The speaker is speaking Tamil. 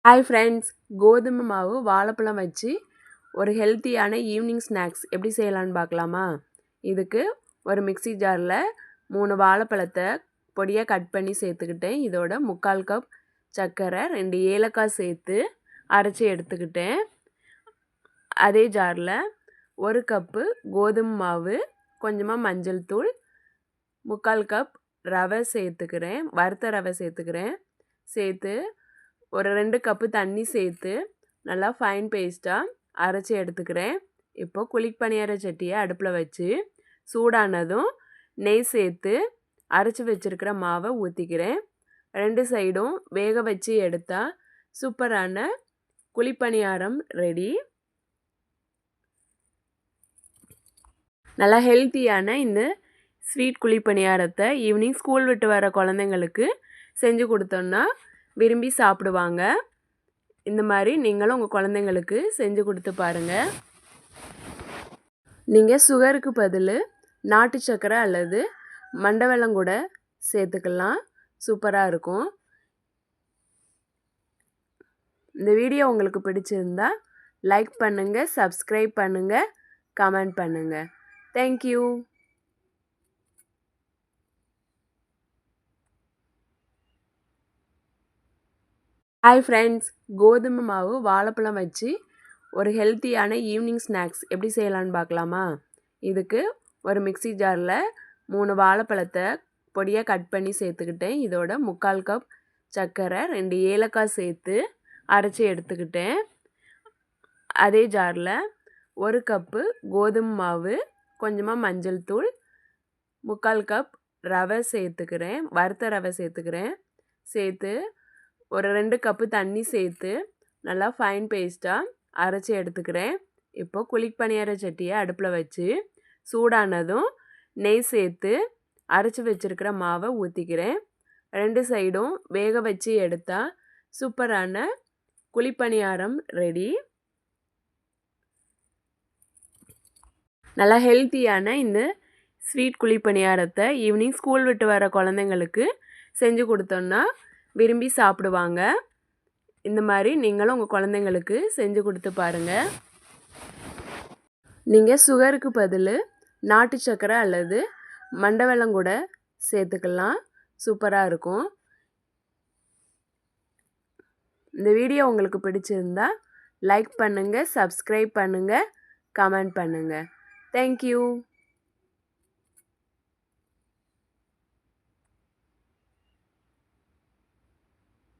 ஹாய் ஃப்ரெண்ட்ஸ், கோதுமை மாவு வாழைப்பழம் வச்சு ஒரு ஹெல்த்தியான ஈவினிங் ஸ்நாக்ஸ் எப்படி செய்யலான்னு பார்க்கலாமா? இதுக்கு ஒரு மிக்ஸி ஜாரில் 3 வாழைப்பழத்தை பொடியாக கட் பண்ணி சேர்த்துக்கிட்டேன். இதோட 3/4 கப் சர்க்கரை, 2 ஏலக்காய் சேர்த்து அரைச்சி எடுத்துக்கிட்டேன். அதே ஜாரில் 1 கப்பு கோதுமை மாவு, கொஞ்சமாக மஞ்சள் தூள், 3/4 கப் ரவை சேர்த்துக்கிறேன். வறுத்த ரவை சேர்த்துக்கிறேன். சேர்த்து ஒரு 2 கப்பு தண்ணி சேர்த்து நல்லா ஃபைன் பேஸ்ட்டாக அரைச்சி எடுத்துக்கிறேன். இப்போ குழிப்பணியார சட்டியை அடுப்பில் வச்சு சூடானதும் நெய் சேர்த்து அரைச்சி வச்சுருக்கிற மாவை ஊற்றிக்கிறேன். 2 சைடும் வேக வச்சு எடுத்தால் சூப்பரான குழிப்பணியாரம் ரெடி. நல்லா ஹெல்த்தியான இந்த ஸ்வீட் குழிப்பணியாரத்தை ஈவினிங் ஸ்கூல் விட்டு வர குழந்தைங்களுக்கு செஞ்சு கொடுத்தோன்னா விரும்பி சாப்பிடுவாங்க. இந்த மாதிரி நீங்களும் உங்கள் குழந்தைங்களுக்கு செஞ்சு கொடுத்து பாருங்கள். நீங்கள் சுகருக்கு பதில் நாட்டு சர்க்கரை அல்லது மண்டை வெல்லம் கூட சேர்த்துக்கலாம். சூப்பராக இருக்கும். இந்த வீடியோ உங்களுக்கு பிடிச்சிருந்தா லைக் பண்ணுங்கள், சப்ஸ்கிரைப் பண்ணுங்கள், கமெண்ட் பண்ணுங்கள். தேங்க்யூ. ஹாய் ஃப்ரெண்ட்ஸ், கோதுமை மாவு வாழைப்பழம் வச்சு ஒரு ஹெல்த்தியான ஈவினிங் ஸ்நாக்ஸ் எப்படி செய்யலான்னு பார்க்கலாமா? இதுக்கு ஒரு மிக்ஸி ஜாரில் 3 வாழைப்பழத்தை பொடியாக கட் பண்ணி சேர்த்துக்கிட்டேன். இதோட 3/4 கப் சர்க்கரை, 2 ஏலக்காய் சேர்த்து அரைச்சி எடுத்துக்கிட்டேன். அதே ஜாரில் 1 கப்பு கோதுமை மாவு, கொஞ்சமாக மஞ்சள் தூள், 3/4 கப் ரவை சேர்த்துக்கிறேன். வறுத்த ரவை சேர்த்துக்கிறேன். சேர்த்து ஒரு 2 கப்பு தண்ணி சேர்த்து நல்லா ஃபைன் பேஸ்ட்டாக அரைச்சி எடுத்துக்கிறேன். இப்போ குழிப்பணியார சட்டியை அடுப்பில் வச்சு சூடானதும் நெய் சேர்த்து அரைச்சி வச்சுருக்கிற மாவை ஊற்றிக்கிறேன். 2 சைடும் வேக வச்சு எடுத்தால் சூப்பரான குழிப்பணியாரம் ரெடி. நல்லா ஹெல்த்தியான இந்த ஸ்வீட் குழிப்பணியாரத்தை ஈவினிங் ஸ்கூல் விட்டு வர குழந்தைங்களுக்கு செஞ்சு கொடுத்தோன்னா விரும்பி சாப்பிடுவாங்க. இந்த மாதிரி நீங்களும் உங்கள் குழந்தைங்களுக்கு செஞ்சு கொடுத்து பாருங்கள். நீங்கள் சுகருக்கு பதில் நாட்டு சர்க்கரை அல்லது மண்டை வெல்லம் கூட சேர்த்துக்கலாம். சூப்பராக இருக்கும். இந்த வீடியோ உங்களுக்கு பிடிச்சிருந்தா லைக் பண்ணுங்கள், சப்ஸ்கிரைப் பண்ணுங்கள், கமெண்ட் பண்ணுங்கள். தேங்க்யூ.